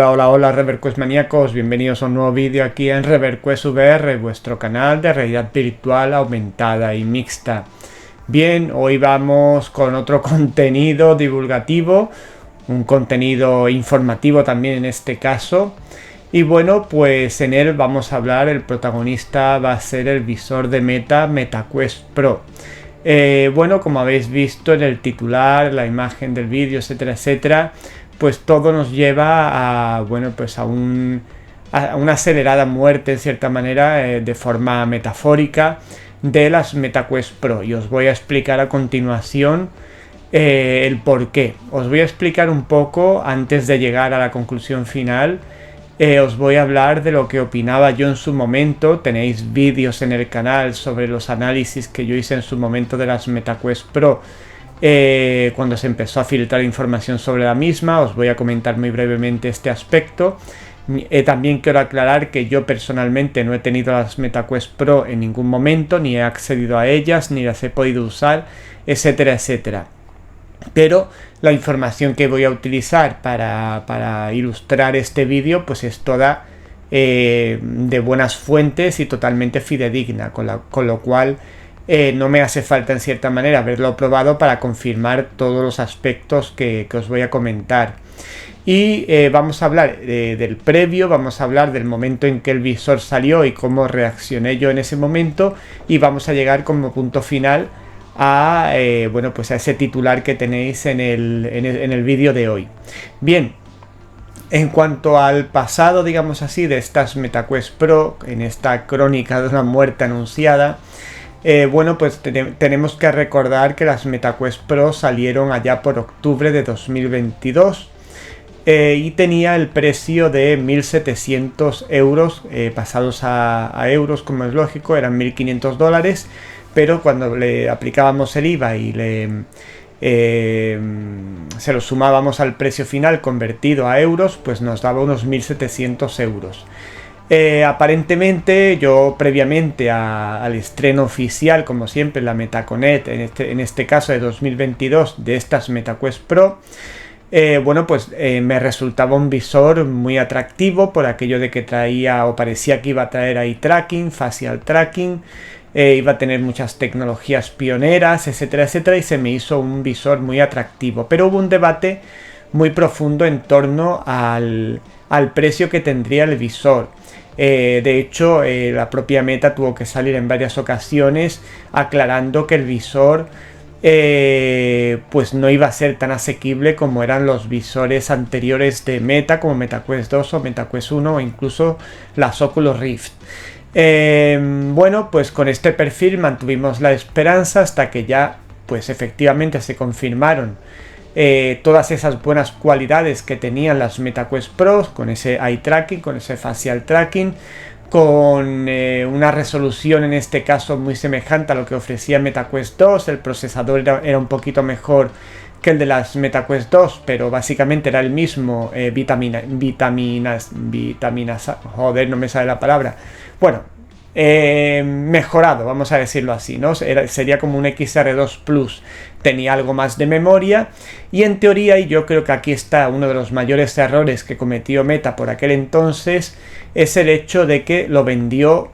Hola, hola, hola ReverQuest maníacos, bienvenidos a un nuevo vídeo aquí en ReverQuest VR, vuestro canal de realidad virtual aumentada y mixta. Bien, hoy vamos con otro contenido divulgativo, un contenido informativo también en este caso. Y bueno, pues en él vamos a hablar, el protagonista va a ser el visor de Meta, MetaQuest Pro. Bueno, como habéis visto en el titular, la imagen del vídeo, etcétera, etcétera, pues todo nos lleva a, bueno, pues a una acelerada muerte en cierta manera, de forma metafórica, de las MetaQuest Pro. Y os voy a explicar a continuación el por qué. Os voy a explicar un poco antes de llegar a la conclusión final. Os voy a hablar de lo que opinaba yo en su momento. Tenéis vídeos en el canal sobre los análisis que yo hice en su momento de las MetaQuest Pro cuando se empezó a filtrar información sobre la misma. Os voy a comentar muy brevemente este aspecto. También quiero aclarar que yo personalmente no he tenido las MetaQuest Pro en ningún momento, ni he accedido a ellas, ni las he podido usar, etcétera, etcétera. Pero la información que voy a utilizar para ilustrar este vídeo pues es toda de buenas fuentes y totalmente fidedigna, con lo cual no me hace falta en cierta manera haberlo probado para confirmar todos los aspectos que os voy a comentar. Y vamos a hablar del previo, vamos a hablar del momento en que el visor salió y cómo reaccioné yo en ese momento, y vamos a llegar como punto final a bueno, pues a ese titular que tenéis en el vídeo de hoy. Bien, en cuanto al pasado, digamos así, de estas MetaQuest Pro, en esta crónica de una muerte anunciada, bueno, pues tenemos que recordar que las MetaQuest Pro salieron allá por octubre de 2022 y tenía el precio de 1.700 euros, pasados a euros, como es lógico, eran 1.500 dólares. Pero cuando le aplicábamos el IVA y se lo sumábamos al precio final convertido a euros, pues nos daba unos 1.700 euros. Aparentemente yo previamente al estreno oficial, como siempre, la MetaConnect, en este caso de 2022, de estas MetaQuest Pro, bueno, pues me resultaba un visor muy atractivo por aquello de que traía, o parecía que iba a traer eye tracking, facial tracking, iba a tener muchas tecnologías pioneras, etcétera, etcétera, y se me hizo un visor muy atractivo. Pero hubo un debate muy profundo en torno al precio que tendría el visor. De hecho, la propia Meta tuvo que salir en varias ocasiones aclarando que el visor pues no iba a ser tan asequible como eran los visores anteriores de Meta, como MetaQuest 2 o MetaQuest 1 o incluso las Oculus Rift. Bueno, pues con este perfil mantuvimos la esperanza hasta que ya pues efectivamente se confirmaron todas esas buenas cualidades que tenían las MetaQuest Pro, con ese eye tracking, con ese facial tracking, con una resolución en este caso muy semejante a lo que ofrecía MetaQuest 2. El procesador era un poquito mejor que el de las MetaQuest 2, pero básicamente era el mismo, joder, no me sale la palabra. Bueno, mejorado, vamos a decirlo así, ¿no? Sería como un XR2 Plus, tenía algo más de memoria, y en teoría, y yo creo que aquí está uno de los mayores errores que cometió Meta por aquel entonces, es el hecho de que lo vendió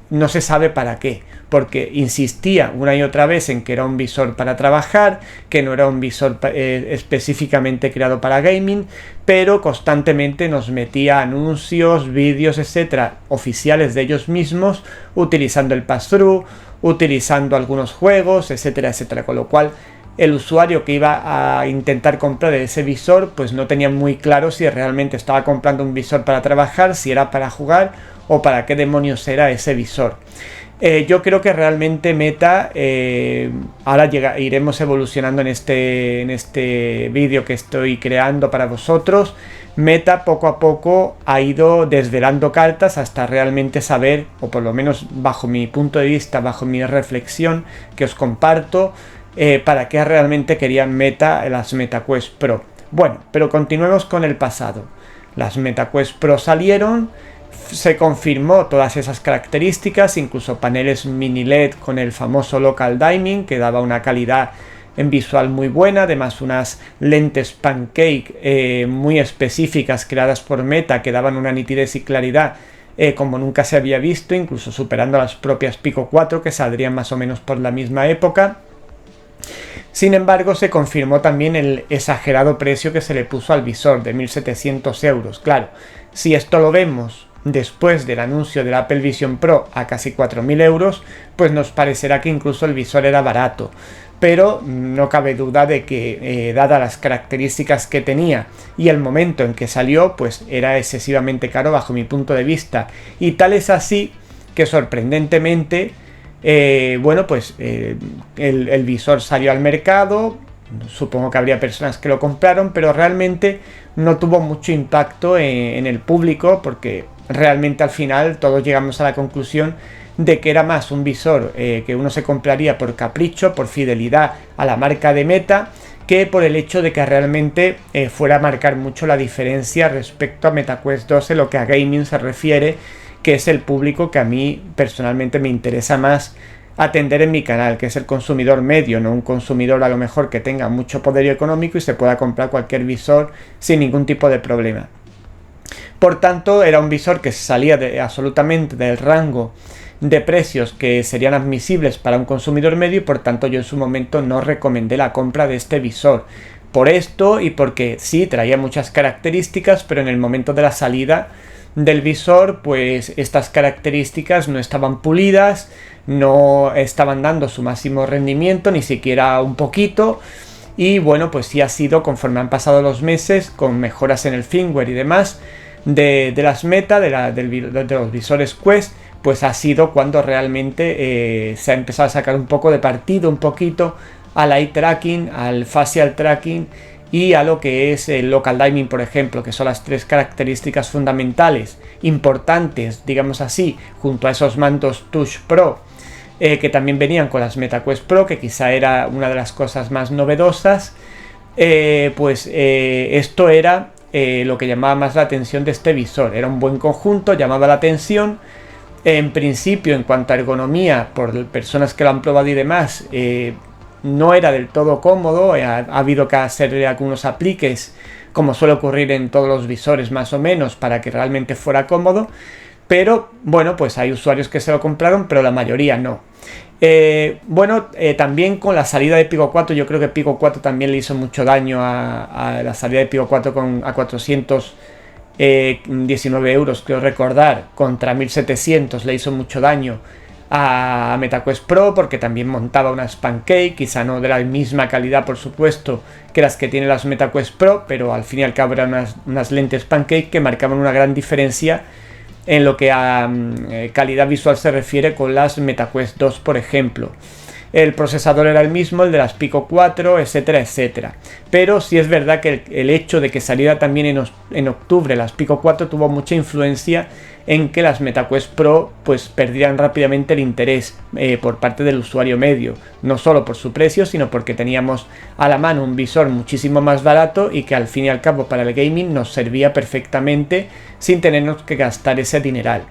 no se sabe para qué, porque insistía una y otra vez en que era un visor para trabajar, que no era un visor específicamente creado para gaming, pero constantemente nos metía anuncios, vídeos, etcétera, oficiales de ellos mismos, utilizando el pass-through, utilizando algunos juegos, etcétera, etcétera, con lo cual el usuario que iba a intentar comprar ese visor pues no tenía muy claro si realmente estaba comprando un visor para trabajar, si era para jugar o para qué demonios era ese visor. Yo creo que realmente Meta, ahora iremos evolucionando en este vídeo que estoy creando para vosotros. Meta poco a poco ha ido desvelando cartas hasta realmente saber, o por lo menos bajo mi punto de vista, bajo mi reflexión que os comparto, para qué realmente querían Meta las MetaQuest Pro. Bueno, pero continuemos con el pasado. Las MetaQuest Pro salieron, se confirmó todas esas características, incluso paneles mini LED con el famoso local dimming que daba una calidad en visual muy buena, además unas lentes pancake muy específicas creadas por Meta que daban una nitidez y claridad como nunca se había visto, incluso superando a las propias Pico 4 que saldrían más o menos por la misma época. Sin embargo, se confirmó también el exagerado precio que se le puso al visor de 1.700 euros. Claro, si esto lo vemos después del anuncio del Apple Vision Pro a casi 4.000 euros, pues nos parecerá que incluso el visor era barato. Pero no cabe duda de que, dadas las características que tenía y el momento en que salió, pues era excesivamente caro bajo mi punto de vista. Y tal es así que sorprendentemente, el visor salió al mercado. Supongo que habría personas que lo compraron, pero realmente no tuvo mucho impacto en el público, porque realmente al final todos llegamos a la conclusión de que era más un visor que uno se compraría por capricho, por fidelidad a la marca de Meta, que por el hecho de que realmente fuera a marcar mucho la diferencia respecto a MetaQuest 2 en lo que a gaming se refiere, que es el público que a mí personalmente me interesa más atender en mi canal, que es el consumidor medio, no un consumidor a lo mejor que tenga mucho poder económico y se pueda comprar cualquier visor sin ningún tipo de problema. Por tanto, era un visor que salía absolutamente del rango de precios que serían admisibles para un consumidor medio, y por tanto yo en su momento no recomendé la compra de este visor. Por esto y porque sí, traía muchas características, pero en el momento de la salida del visor, pues estas características no estaban pulidas, no estaban dando su máximo rendimiento, ni siquiera un poquito. Y bueno, pues sí ha sido, conforme han pasado los meses, con mejoras en el firmware y demás de las Meta, de los visores Quest, pues ha sido cuando realmente se ha empezado a sacar un poco de partido, un poquito al eye tracking, al facial tracking y a lo que es el local dimming, por ejemplo, que son las tres características fundamentales, importantes, digamos así, junto a esos mandos Touch Pro, que también venían con las MetaQuest Pro, que quizá era una de las cosas más novedosas. Esto era lo que llamaba más la atención de este visor. Era un buen conjunto, llamaba la atención. En principio, en cuanto a ergonomía, por personas que lo han probado y demás, no era del todo cómodo. Ha habido que hacer algunos apliques, como suele ocurrir en todos los visores más o menos, para que realmente fuera cómodo. Pero bueno, pues hay usuarios que se lo compraron, pero la mayoría no. También con la salida de Pico 4, yo creo que Pico 4 también le hizo mucho daño a la salida de Pico 4 a 419 euros, creo recordar, contra 1700, le hizo mucho daño a MetaQuest Pro, porque también montaba unas pancake, quizá no de la misma calidad, por supuesto, que las que tiene las MetaQuest Pro, pero al fin y al cabo eran unas lentes pancake que marcaban una gran diferencia en lo que a calidad visual se refiere con las MetaQuest 2, por ejemplo. El procesador era el mismo, el de las Pico 4, etcétera, etcétera. Pero sí es verdad que el hecho de que saliera también en octubre las Pico 4 tuvo mucha influencia en que las MetaQuest Pro pues perdieran rápidamente el interés por parte del usuario medio. No solo por su precio, sino porque teníamos a la mano un visor muchísimo más barato y que al fin y al cabo para el gaming nos servía perfectamente sin tenernos que gastar ese dineral.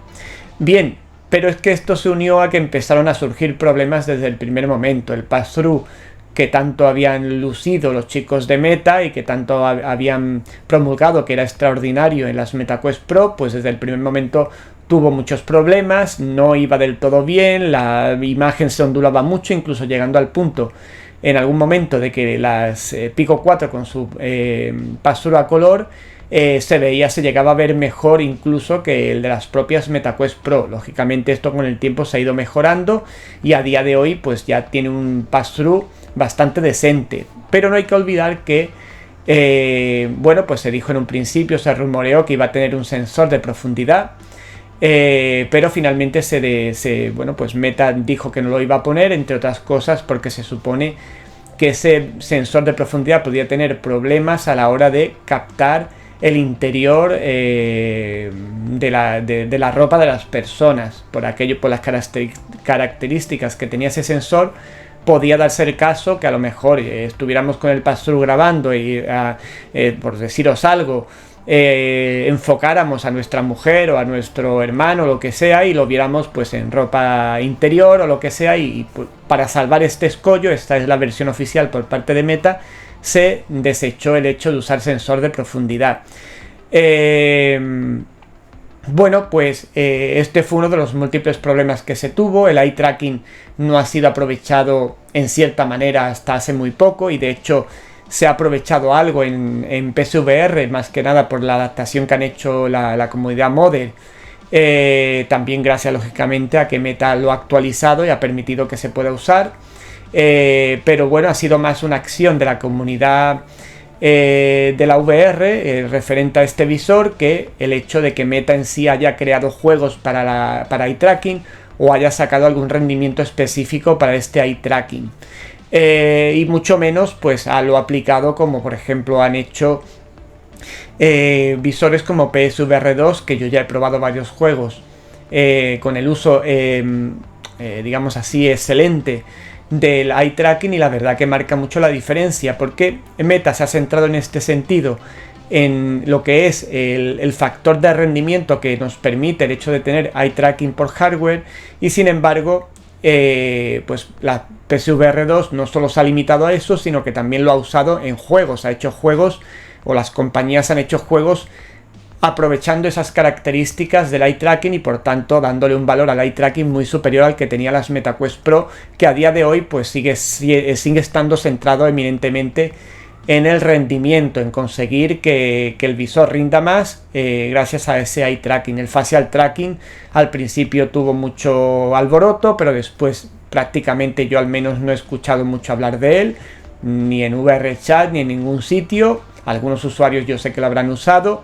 Bien, pero es que esto se unió a que empezaron a surgir problemas desde el primer momento. El pass-through que tanto habían lucido los chicos de Meta y que tanto habían promulgado que era extraordinario en las MetaQuest Pro, pues desde el primer momento tuvo muchos problemas, no iba del todo bien, la imagen se ondulaba mucho, incluso llegando al punto en algún momento de que las Pico 4 con su pass-through a color se llegaba a ver mejor incluso que el de las propias MetaQuest Pro. Lógicamente esto con el tiempo se ha ido mejorando y a día de hoy pues ya tiene un pass-through bastante decente, pero no hay que olvidar que pues se dijo en un principio, se rumoreó que iba a tener un sensor de profundidad, pero finalmente Meta dijo que no lo iba a poner, entre otras cosas porque se supone que ese sensor de profundidad podía tener problemas a la hora de captar el interior de la ropa de las personas. Por las características que tenía ese sensor, podía darse el caso que a lo mejor estuviéramos con el pass-through grabando y por deciros algo, enfocáramos a nuestra mujer o a nuestro hermano, lo que sea, y lo viéramos pues en ropa interior o lo que sea, y pues, para salvar este escollo, esta es la versión oficial por parte de Meta, se desechó el hecho de usar sensor de profundidad. Bueno, pues este fue uno de los múltiples problemas que se tuvo. El eye tracking no ha sido aprovechado en cierta manera hasta hace muy poco, y de hecho se ha aprovechado algo en PSVR, más que nada por la adaptación que han hecho la comunidad modder. También gracias lógicamente a que Meta lo ha actualizado y ha permitido que se pueda usar. Pero bueno, ha sido más una acción de la comunidad de la VR referente a este visor, que el hecho de que Meta en sí haya creado juegos para eye tracking o haya sacado algún rendimiento específico para este eye tracking. Y mucho menos pues a lo aplicado, como por ejemplo han hecho visores como PSVR 2, que yo ya he probado varios juegos con el uso digamos así excelente del eye tracking, y la verdad que marca mucho la diferencia, porque Meta se ha centrado en este sentido en lo que es el factor de rendimiento que nos permite el hecho de tener eye tracking por hardware, y sin embargo pues la PSVR 2 no solo se ha limitado a eso, sino que también lo ha usado en juegos. Ha hecho juegos, o las compañías han hecho juegos aprovechando esas características del eye tracking, y por tanto dándole un valor al eye tracking muy superior al que tenía las MetaQuest Pro, que a día de hoy pues sigue estando centrado eminentemente en el rendimiento, en conseguir que el visor rinda más gracias a ese eye tracking. El facial tracking al principio tuvo mucho alboroto, pero después prácticamente yo al menos no he escuchado mucho hablar de él, ni en VRChat ni en ningún sitio. Algunos usuarios yo sé que lo habrán usado,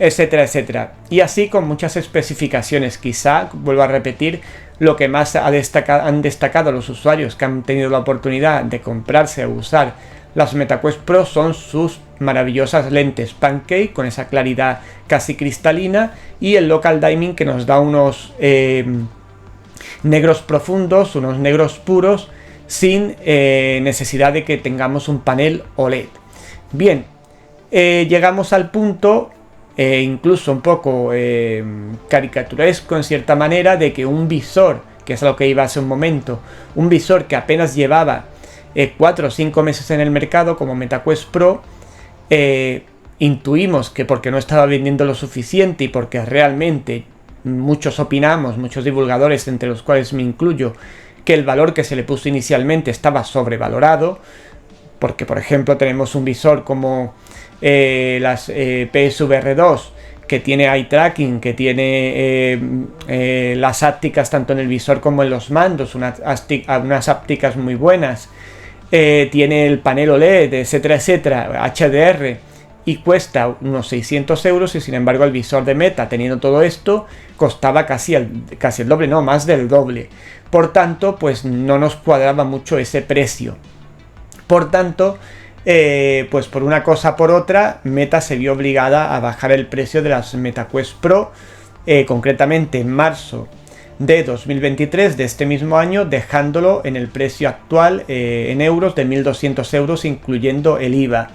etcétera, etcétera. Y así con muchas especificaciones. Quizá, vuelvo a repetir, lo que más han destacado los usuarios que han tenido la oportunidad de comprarse o usar las MetaQuest Pro son sus maravillosas lentes Pancake con esa claridad casi cristalina, y el Local Dimming, que nos da unos negros profundos, unos negros puros, sin necesidad de que tengamos un panel OLED. Bien, llegamos al punto incluso un poco caricaturesco en cierta manera, de que un visor, que es a lo que iba hace un momento, un visor que apenas llevaba 4 o 5 meses en el mercado como MetaQuest Pro, intuimos que porque no estaba vendiendo lo suficiente, y porque realmente muchos opinamos, muchos divulgadores, entre los cuales me incluyo, que el valor que se le puso inicialmente estaba sobrevalorado, porque por ejemplo tenemos un visor como las PSVR 2, que tiene eye tracking, que tiene las ápticas tanto en el visor como en los mandos, unas ápticas muy buenas, tiene el panel OLED, etcétera, etcétera, HDR, y cuesta unos 600 euros, y sin embargo el visor de Meta, teniendo todo esto, costaba casi el doble, no, más del doble. Por tanto, pues no nos cuadraba mucho ese precio. Por tanto, pues por una cosa por otra, Meta se vio obligada a bajar el precio de las MetaQuest Pro, concretamente en marzo de 2023 de este mismo año, dejándolo en el precio actual en euros de 1.200 euros, incluyendo el IVA.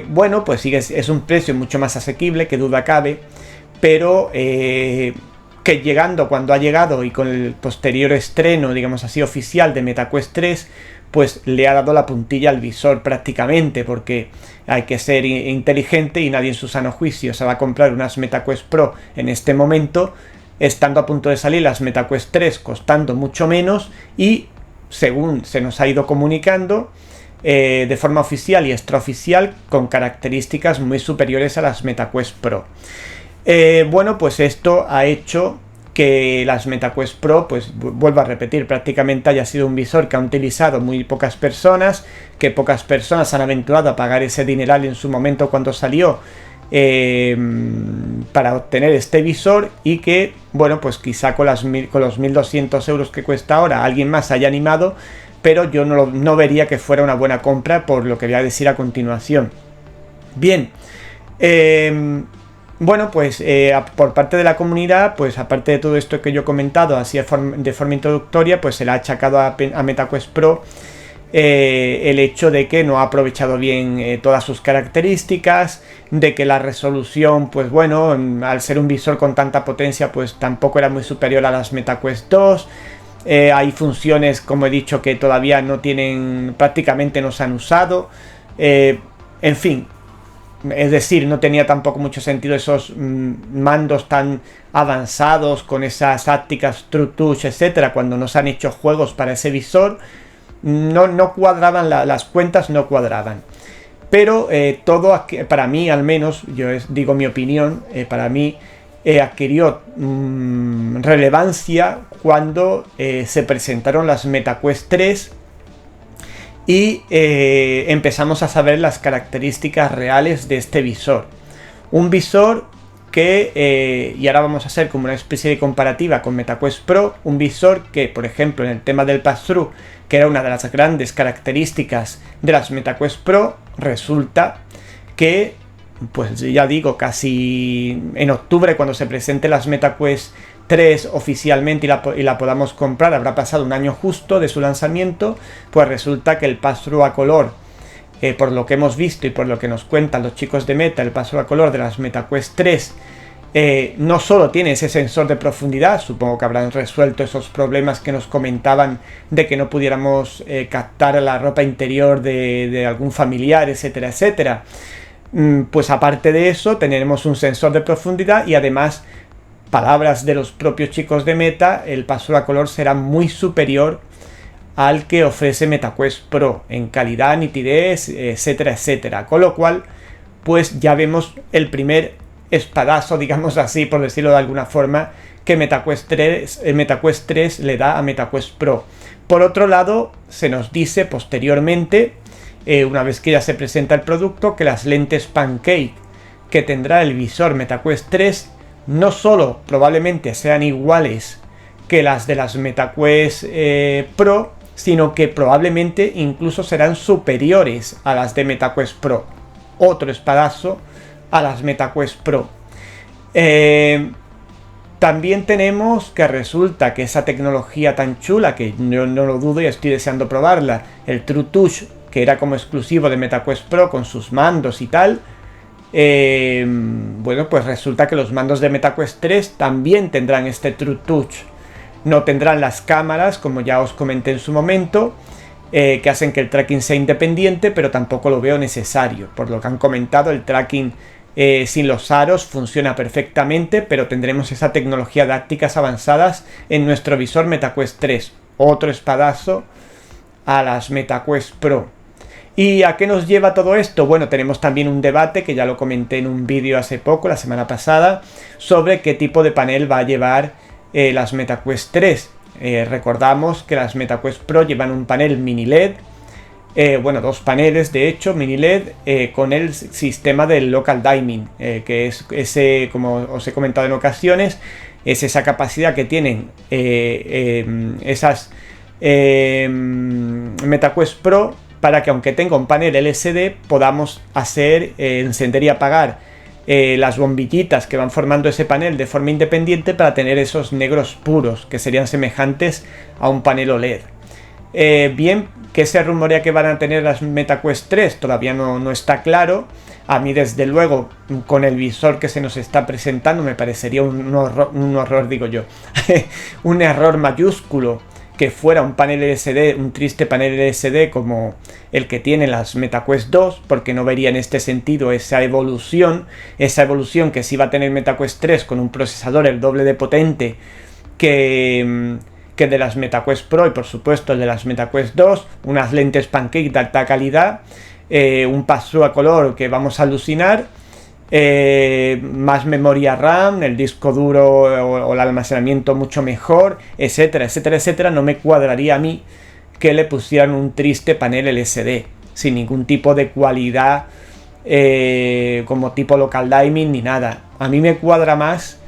Bueno, pues sí, es un precio mucho más asequible, que duda cabe, pero que llegando cuando ha llegado, y con el posterior estreno, digamos así, oficial de MetaQuest 3, pues le ha dado la puntilla al visor prácticamente, porque hay que ser inteligente, y nadie en su sano juicio se va a comprar unas MetaQuest Pro en este momento, estando a punto de salir las MetaQuest 3 costando mucho menos, y según se nos ha ido comunicando de forma oficial y extraoficial, con características muy superiores a las MetaQuest Pro. Bueno, pues esto ha hecho que las MetaQuest Pro, pues vuelvo a repetir, prácticamente haya sido un visor que han utilizado muy pocas personas, que pocas personas han aventurado a pagar ese dineral en su momento cuando salió para obtener este visor, y que, bueno, pues quizá con los 1.200 euros que cuesta ahora alguien más haya animado, pero yo no vería que fuera una buena compra, por lo que voy a decir a continuación. Bien, bueno, pues por parte de la comunidad, pues aparte de todo esto que yo he comentado así de forma introductoria, pues se le ha achacado a MetaQuest Pro el hecho de que no ha aprovechado bien todas sus características, de que la resolución, pues bueno, al ser un visor con tanta potencia, pues tampoco era muy superior a las MetaQuest 2. Hay funciones, como he dicho, que todavía no tienen, prácticamente no se han usado. En fin, es decir, no tenía tampoco mucho sentido esos mandos tan avanzados con esas tácticas True Touch, etcétera, cuando nos han hecho juegos para ese visor. No cuadraban, las cuentas no cuadraban. Pero todo, para mí al menos, yo digo mi opinión, para mí adquirió relevancia cuando se presentaron las MetaQuest 3 y empezamos a saber las características reales de este visor. Un visor que, y ahora vamos a hacer como una especie de comparativa con MetaQuest Pro, un visor que, por ejemplo, en el tema del pass-through, que era una de las grandes características de las MetaQuest Pro, resulta que, pues ya digo, casi en octubre, cuando se presenten las MetaQuest 3 oficialmente y la podamos comprar, habrá pasado un año justo de su lanzamiento, pues resulta que el pass-through a color, por lo que hemos visto y por lo que nos cuentan los chicos de Meta, el pass-through a color de las MetaQuest 3 no solo tiene ese sensor de profundidad, supongo que habrán resuelto esos problemas que nos comentaban de que no pudiéramos captar la ropa interior de algún familiar, etcétera, etcétera. Pues aparte de eso, tenemos un sensor de profundidad y además, palabras de los propios chicos de Meta, el pass-through a color será muy superior al que ofrece MetaQuest Pro en calidad, nitidez, etcétera, etcétera. Con lo cual, pues ya vemos el primer espadazo, digamos así, por decirlo de alguna forma, que MetaQuest 3 le da a MetaQuest Pro. Por otro lado, se nos dice posteriormente, una vez que ya se presenta el producto, que las lentes Pancake que tendrá el visor MetaQuest 3 no solo probablemente sean iguales que las de las MetaQuest Pro, sino que probablemente incluso serán superiores a las de MetaQuest Pro. Otro espadazo a las MetaQuest Pro. También tenemos que resulta que esa tecnología tan chula, que yo no lo dudo y estoy deseando probarla, el True Touch, que era como exclusivo de MetaQuest Pro con sus mandos y tal, bueno, pues resulta que los mandos de MetaQuest 3 también tendrán este True Touch. No tendrán las cámaras, como ya os comenté en su momento, que hacen que el tracking sea independiente, pero tampoco lo veo necesario. Por lo que han comentado, el tracking sin los aros funciona perfectamente, pero tendremos esa tecnología de ápticas avanzadas en nuestro visor MetaQuest 3. Otro espadazo a las MetaQuest Pro. ¿Y a qué nos lleva todo esto? Bueno, tenemos también un debate, que ya lo comenté en un vídeo hace poco, la semana pasada, sobre qué tipo de panel va a llevar las MetaQuest 3. Recordamos que las MetaQuest Pro llevan un panel mini LED, bueno, dos paneles de hecho, mini LED, con el sistema del Local Dimming, que es ese, como os he comentado en ocasiones, es esa capacidad que tienen esas MetaQuest Pro, para que aunque tenga un panel LCD podamos hacer encender y apagar las bombillitas que van formando ese panel de forma independiente, para tener esos negros puros que serían semejantes a un panel OLED. Bien, ¿qué se rumorea que van a tener las MetaQuest 3? Todavía no está claro. A mí, desde luego, con el visor que se nos está presentando, me parecería un horror, digo yo, un error mayúsculo que fuera un panel LCD, un triste panel LCD como el que tienen las MetaQuest 2, porque no vería en este sentido esa evolución que sí va a tener MetaQuest 3 con un procesador el doble de potente que de las MetaQuest Pro, y por supuesto el de las MetaQuest 2, unas lentes Pancake de alta calidad, un pass-through a color que vamos a alucinar, más memoria RAM, el disco duro o el almacenamiento mucho mejor, etcétera, etcétera, etcétera. No me cuadraría a mí que le pusieran un triste panel LCD sin ningún tipo de cualidad como tipo Local Dimming ni nada. A mí me cuadra más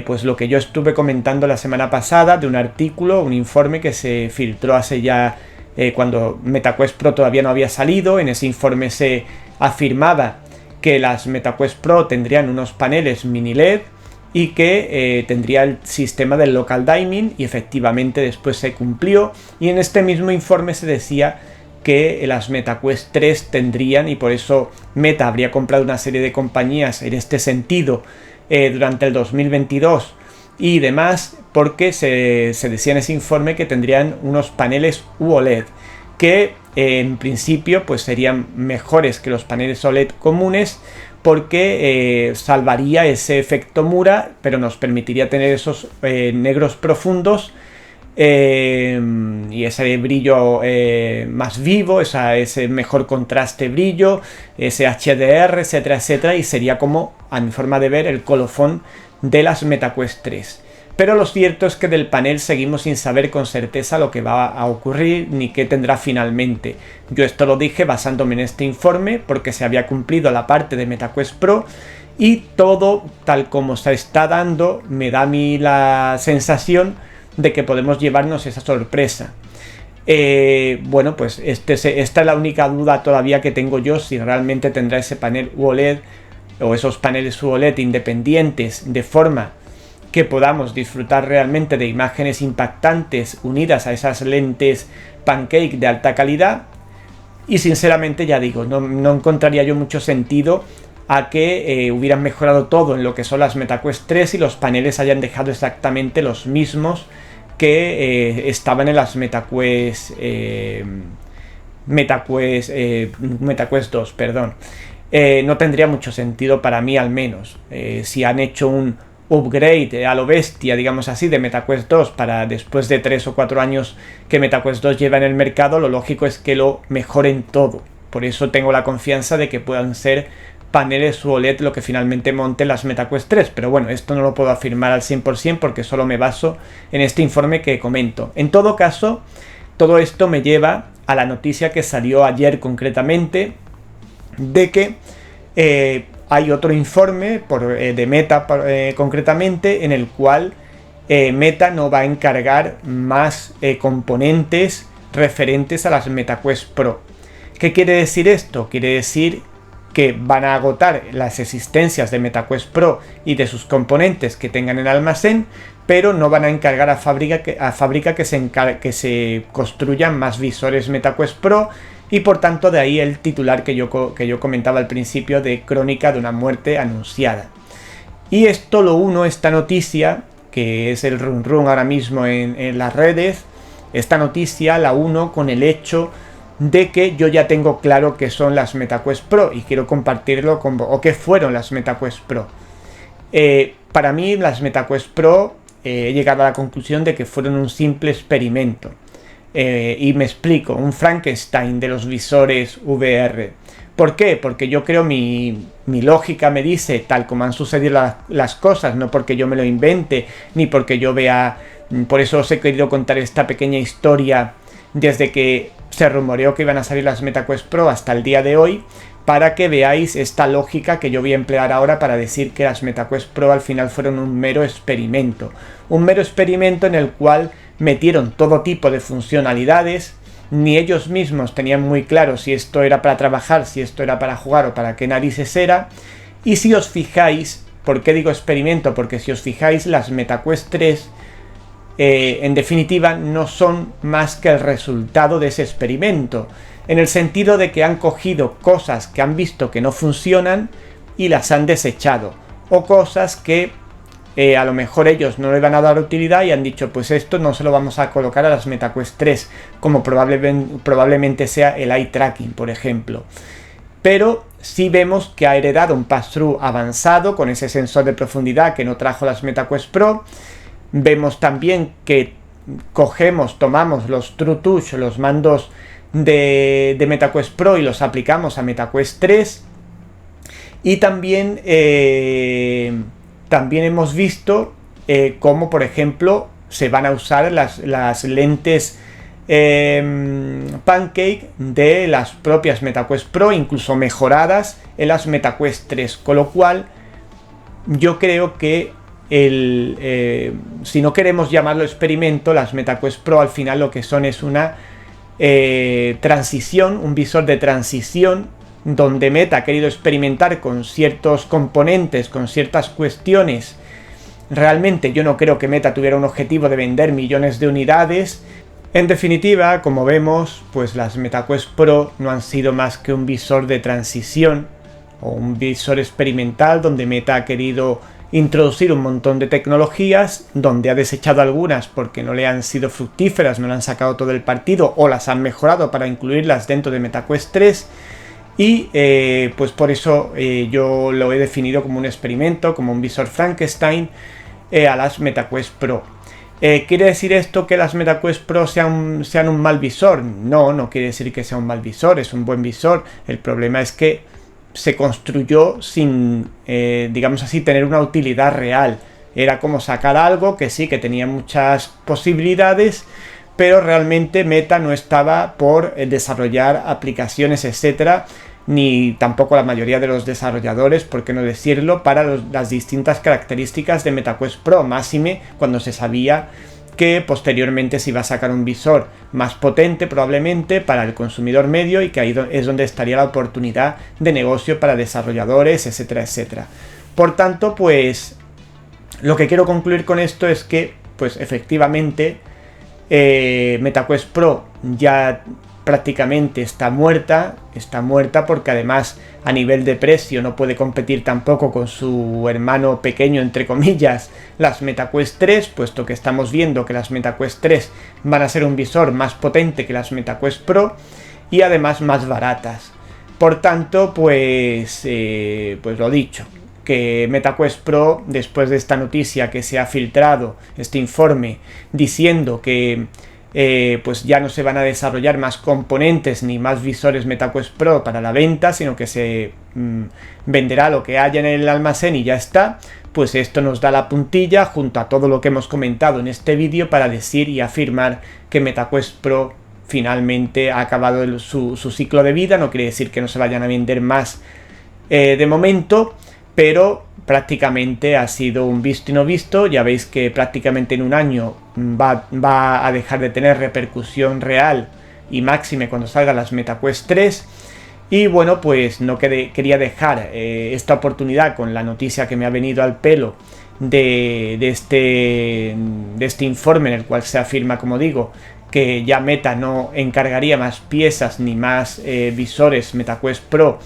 pues lo que yo estuve comentando la semana pasada de un artículo, un informe que se filtró hace ya cuando MetaQuest Pro todavía no había salido. En ese informe se afirmaba que las MetaQuest Pro tendrían unos paneles mini LED y que tendría el sistema del local dimming, y efectivamente después se cumplió, y en este mismo informe se decía que las MetaQuest 3 tendrían, y por eso Meta habría comprado una serie de compañías en este sentido durante el 2022 y demás, porque se decía en ese informe que tendrían unos paneles UOLED que en principio pues serían mejores que los paneles OLED comunes, porque salvaría ese efecto Mura, pero nos permitiría tener esos negros profundos y ese brillo más vivo, ese mejor contraste brillo, ese HDR, etcétera, etcétera, y sería como, a mi forma de ver, el colofón de las MetaQuest 3. Pero lo cierto es que del panel seguimos sin saber con certeza lo que va a ocurrir ni qué tendrá finalmente. Yo esto lo dije basándome en este informe porque se había cumplido la parte de MetaQuest Pro, y todo tal como se está dando me da a mí la sensación de que podemos llevarnos esa sorpresa. Bueno, pues esta es la única duda todavía que tengo yo, si realmente tendrá ese panel UOLED o esos paneles UOLED independientes, de forma que podamos disfrutar realmente de imágenes impactantes unidas a esas lentes pancake de alta calidad. Y sinceramente, ya digo, no encontraría yo mucho sentido a que hubieran mejorado todo en lo que son las MetaQuest 3 y los paneles hayan dejado exactamente los mismos que estaban en las MetaQuest 2, perdón. No tendría mucho sentido para mí, al menos. Si han hecho un upgrade a lo bestia, digamos así, de MetaQuest 2 para después de 3 o 4 años que MetaQuest 2 lleva en el mercado, lo lógico es que lo mejoren todo. Por eso tengo la confianza de que puedan ser paneles OLED lo que finalmente monte las MetaQuest 3, pero bueno, esto no lo puedo afirmar al 100% porque solo me baso en este informe que comento. En todo caso, todo esto me lleva a la noticia que salió ayer concretamente, de que hay otro informe de Meta concretamente, en el cual Meta no va a encargar más componentes referentes a las MetaQuest Pro. ¿Qué quiere decir esto? Quiere decir que van a agotar las existencias de MetaQuest Pro y de sus componentes que tengan en almacén, pero no van a encargar a fábrica que se construyan más visores MetaQuest Pro, y por tanto de ahí el titular que yo comentaba al principio de crónica de una muerte anunciada. Y esto lo uno, esta noticia, que es el run run ahora mismo en las redes, esta noticia la uno con el hecho de que yo ya tengo claro qué son las MetaQuest Pro y quiero compartirlo o qué fueron las MetaQuest Pro. Para mí las MetaQuest Pro he llegado a la conclusión de que fueron un simple experimento. Y me explico, un Frankenstein de los visores VR. ¿Por qué? Porque yo creo, mi lógica me dice, tal como han sucedido las cosas, no porque yo me lo invente, ni porque yo vea. Por eso os he querido contar esta pequeña historia desde que se rumoreó que iban a salir las MetaQuest Pro hasta el día de hoy, para que veáis esta lógica que yo voy a emplear ahora para decir que las MetaQuest Pro al final fueron un mero experimento. Un mero experimento en el cual metieron todo tipo de funcionalidades. Ni ellos mismos tenían muy claro si esto era para trabajar, si esto era para jugar o para qué narices era. Y si os fijáis, ¿por qué digo experimento? Porque si os fijáis, las MetaQuest 3 en definitiva no son más que el resultado de ese experimento, en el sentido de que han cogido cosas que han visto que no funcionan y las han desechado, o cosas que a lo mejor ellos no le van a dar utilidad y han dicho, pues esto no se lo vamos a colocar a las MetaQuest 3, como probablemente sea el eye tracking, por ejemplo. Pero sí vemos que ha heredado un pass-through avanzado con ese sensor de profundidad que no trajo las MetaQuest Pro. Vemos también que tomamos los TrueTouch, los mandos de MetaQuest Pro, y los aplicamos a MetaQuest 3. Y también hemos visto cómo, por ejemplo, se van a usar las lentes Pancake de las propias MetaQuest Pro, incluso mejoradas en las MetaQuest 3. Con lo cual, yo creo que si no queremos llamarlo experimento, las MetaQuest Pro al final lo que son es una transición, un visor de transición, donde Meta ha querido experimentar con ciertos componentes, con ciertas cuestiones Realmente yo no creo que Meta tuviera un objetivo de vender millones de unidades. En definitiva, como vemos, pues las MetaQuest Pro no han sido más que un visor de transición o un visor experimental donde Meta ha querido introducir un montón de tecnologías, donde ha desechado algunas porque no le han sido fructíferas, no le han sacado todo el partido o las han mejorado para incluirlas dentro de MetaQuest 3. Y pues por eso yo lo he definido como un experimento, como un visor Frankenstein a las MetaQuest Pro. ¿Quiere decir esto que las MetaQuest Pro sean un mal visor? No, no quiere decir que sea un mal visor, es un buen visor. El problema es que se construyó sin, digamos así, tener una utilidad real. Era como sacar algo que sí, que tenía muchas posibilidades, pero realmente Meta no estaba por desarrollar aplicaciones, etcétera, ni tampoco la mayoría de los desarrolladores, por qué no decirlo, para las distintas características de MetaQuest Pro, máxime cuando se sabía que posteriormente se iba a sacar un visor más potente probablemente para el consumidor medio y que ahí es donde estaría la oportunidad de negocio para desarrolladores, etcétera, etcétera. Por tanto, pues lo que quiero concluir con esto es que, pues efectivamente, MetaQuest Pro ya prácticamente está muerta porque además a nivel de precio no puede competir tampoco con su hermano pequeño, entre comillas, las MetaQuest 3, puesto que estamos viendo que las MetaQuest 3 van a ser un visor más potente que las MetaQuest Pro y además más baratas. Por tanto, pues lo dicho, que MetaQuest Pro, después de esta noticia que se ha filtrado, este informe diciendo que pues ya no se van a desarrollar más componentes ni más visores MetaQuest Pro para la venta, sino que se venderá lo que haya en el almacén y ya está, pues esto nos da la puntilla junto a todo lo que hemos comentado en este vídeo para decir y afirmar que MetaQuest Pro finalmente ha acabado su ciclo de vida. No quiere decir que no se vayan a vender más de momento, pero prácticamente ha sido un visto y no visto. Ya veis que prácticamente en un año va a dejar de tener repercusión real y máxime cuando salgan las MetaQuest 3. Y bueno, pues no quería dejar esta oportunidad con la noticia que me ha venido al pelo de este informe en el cual se afirma, como digo, que ya Meta no encargaría más piezas ni más visores MetaQuest Pro.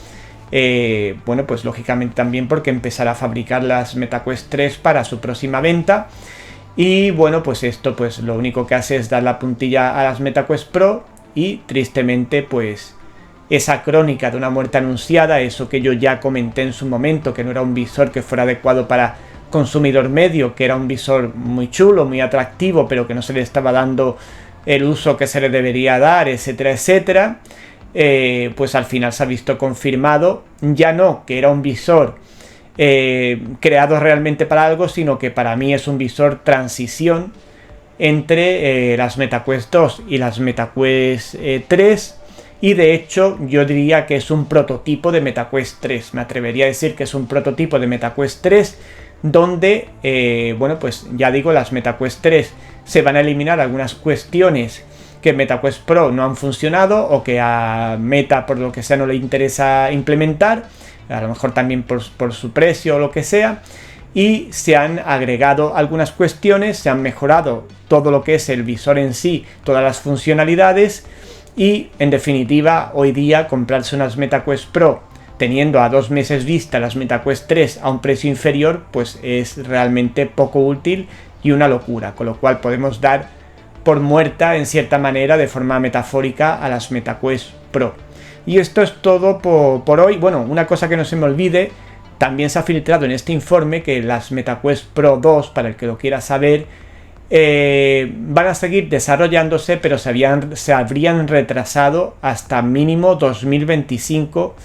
Bueno, pues lógicamente también porque empezará a fabricar las MetaQuest 3 para su próxima venta. Y bueno, pues esto pues lo único que hace es dar la puntilla a las MetaQuest Pro y tristemente pues esa crónica de una muerte anunciada, eso que yo ya comenté en su momento, que no era un visor que fuera adecuado para consumidor medio, que era un visor muy chulo, muy atractivo, pero que no se le estaba dando el uso que se le debería dar, etcétera, etcétera. Pues al final se ha visto confirmado, ya no que era un visor creado realmente para algo, sino que para mí es un visor transición entre las MetaQuest 2 y las MetaQuest 3, y de hecho yo diría que es un prototipo de MetaQuest 3, me atrevería a decir que es un prototipo de MetaQuest 3 donde, bueno, pues ya digo, las MetaQuest 3 se van a eliminar algunas cuestiones que MetaQuest Pro no han funcionado o que a Meta por lo que sea no le interesa implementar, a lo mejor también por su precio o lo que sea, y se han agregado algunas cuestiones, se han mejorado todo lo que es el visor en sí, todas las funcionalidades, y en definitiva hoy día comprarse unas MetaQuest Pro teniendo a 2 meses vista las MetaQuest 3 a un precio inferior, pues es realmente poco útil y una locura, con lo cual podemos dar por muerta en cierta manera de forma metafórica a las MetaQuest Pro. Y esto es todo por hoy. Bueno, una cosa que no se me olvide, también se ha filtrado en este informe que las MetaQuest Pro 2, para el que lo quiera saber, van a seguir desarrollándose, pero se habrían retrasado hasta mínimo 2025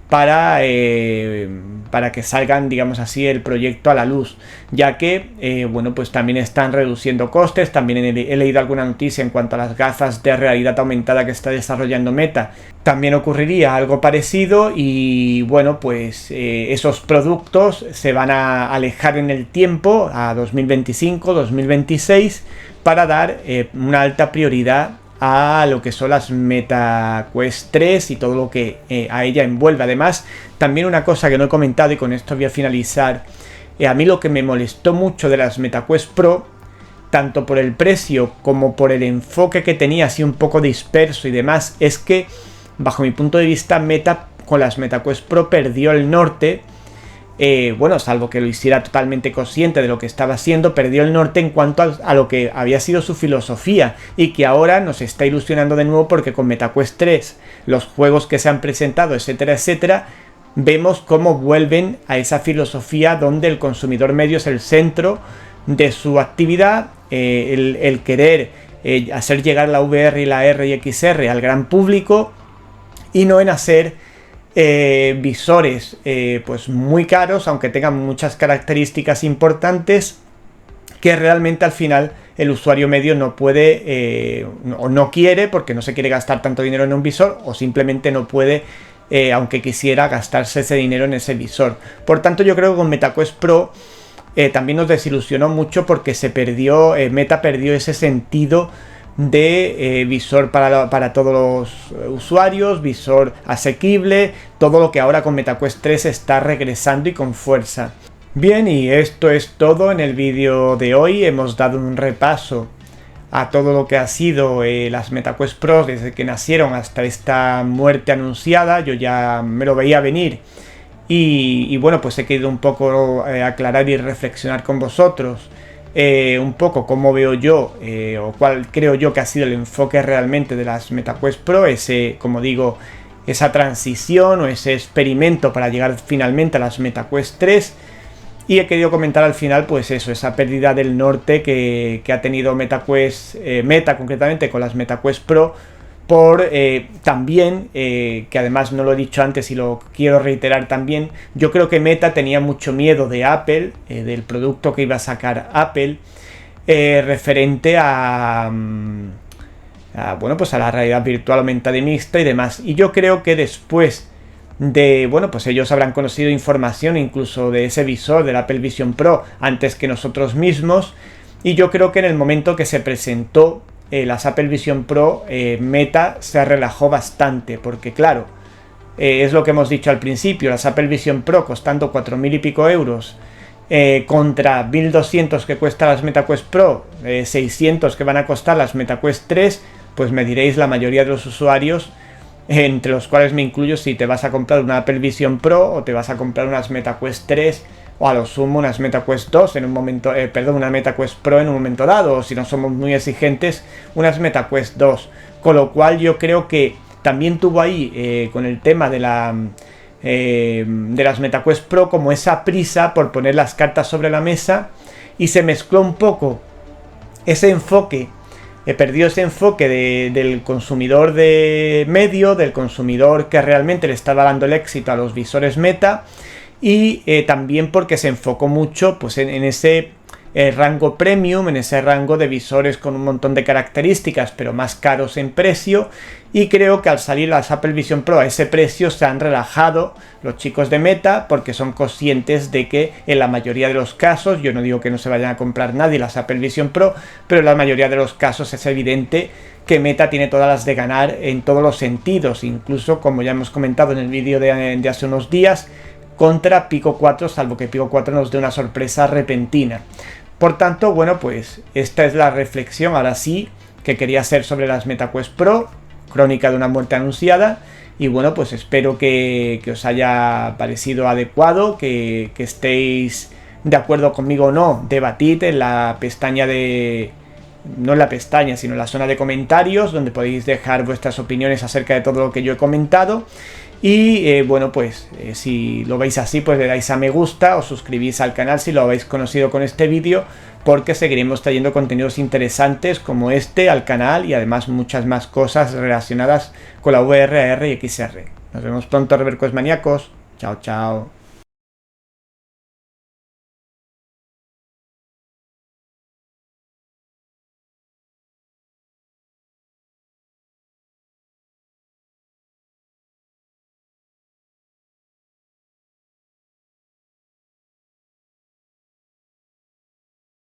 para que salgan, digamos así, el proyecto a la luz, ya que bueno, pues también están reduciendo costes. También he leído alguna noticia en cuanto a las gafas de realidad aumentada que está desarrollando Meta, también ocurriría algo parecido, y bueno, pues esos productos se van a alejar en el tiempo a 2025, 2026 para dar una alta prioridad a lo que son las MetaQuest 3 y todo lo que a ella envuelve. Además, también una cosa que no he comentado, y con esto voy a finalizar A mí lo que me molestó mucho de las MetaQuest Pro, tanto por el precio como por el enfoque que tenía así un poco disperso y demás, es que bajo mi punto de vista Meta con las MetaQuest Pro perdió el norte. Bueno, salvo que lo hiciera totalmente consciente de lo que estaba haciendo, perdió el norte en cuanto a lo que había sido su filosofía, y que ahora nos está ilusionando de nuevo porque con MetaQuest 3, los juegos que se han presentado, etcétera, etcétera, vemos cómo vuelven a esa filosofía donde el consumidor medio es el centro de su actividad, el querer hacer llegar la VR y la R y XR al gran público, y no en hacer visores pues muy caros, aunque tengan muchas características importantes que realmente al final el usuario medio no puede o no quiere, porque no se quiere gastar tanto dinero en un visor, o simplemente no puede, aunque quisiera, gastarse ese dinero en ese visor. Por tanto, yo creo que con MetaQuest Pro también nos desilusionó mucho, porque se perdió, Meta perdió ese sentido de visor para todos los usuarios, visor asequible, todo lo que ahora con MetaQuest 3 está regresando y con fuerza. Bien, y esto es todo en el vídeo de hoy. Hemos dado un repaso a todo lo que ha sido las MetaQuest Pro desde que nacieron hasta esta muerte anunciada. Yo ya me lo veía venir y bueno, pues he querido un poco aclarar y reflexionar con vosotros un poco cómo veo yo o cuál creo yo que ha sido el enfoque realmente de las MetaQuest Pro, como digo, esa transición o ese experimento para llegar finalmente a las MetaQuest 3. Y he querido comentar al final, pues eso, esa pérdida del norte que ha tenido Meta concretamente con las MetaQuest Pro, por también, que además no lo he dicho antes y lo quiero reiterar también, yo creo que Meta tenía mucho miedo de Apple, del producto que iba a sacar Apple, referente bueno, pues a la realidad virtual aumentada y mixta y demás. Y yo creo que después de, bueno, pues ellos habrán conocido información incluso de ese visor del Apple Vision Pro antes que nosotros mismos, y yo creo que en el momento que se presentó las Apple Vision Pro, Meta se relajó bastante, porque claro, es lo que hemos dicho al principio, las Apple Vision Pro costando 4.000 y pico euros, contra 1.200 que cuesta las MetaQuest Pro, 600 que van a costar las MetaQuest 3, pues me diréis la mayoría de los usuarios, entre los cuales me incluyo, si te vas a comprar una Apple Vision Pro o te vas a comprar unas MetaQuest 3 o a lo sumo unas MetaQuest 2 en un momento, una MetaQuest Pro en un momento dado, o si no somos muy exigentes, unas MetaQuest 2. Con lo cual yo creo que también tuvo ahí con el tema de las MetaQuest Pro como esa prisa por poner las cartas sobre la mesa, y se mezcló un poco ese enfoque. Perdió ese enfoque del consumidor de medio, del consumidor que realmente le estaba dando el éxito a los visores Meta, y también porque se enfocó mucho pues en ese rango premium, en ese rango de visores con un montón de características pero más caros en precio, y creo que al salir las Apple Vision Pro a ese precio se han relajado los chicos de Meta, porque son conscientes de que en la mayoría de los casos, yo no digo que no se vayan a comprar nadie las Apple Vision Pro, pero en la mayoría de los casos es evidente que Meta tiene todas las de ganar en todos los sentidos, incluso como ya hemos comentado en el vídeo de hace unos días, contra Pico 4, salvo que Pico 4 nos dé una sorpresa repentina. Por tanto, bueno, pues esta es la reflexión, ahora sí, que quería hacer sobre las MetaQuest Pro, crónica de una muerte anunciada, y bueno, pues espero que os haya parecido adecuado, que estéis de acuerdo conmigo o no. Debatid en la pestaña no en la pestaña, sino en la zona de comentarios, donde podéis dejar vuestras opiniones acerca de todo lo que yo he comentado. Y bueno, pues si lo veis así, pues le dais a me gusta, os suscribís al canal si lo habéis conocido con este vídeo, porque seguiremos trayendo contenidos interesantes como este al canal, y además muchas más cosas relacionadas con la VR, AR y XR. Nos vemos pronto, Reverquest maníacos. Chao, chao.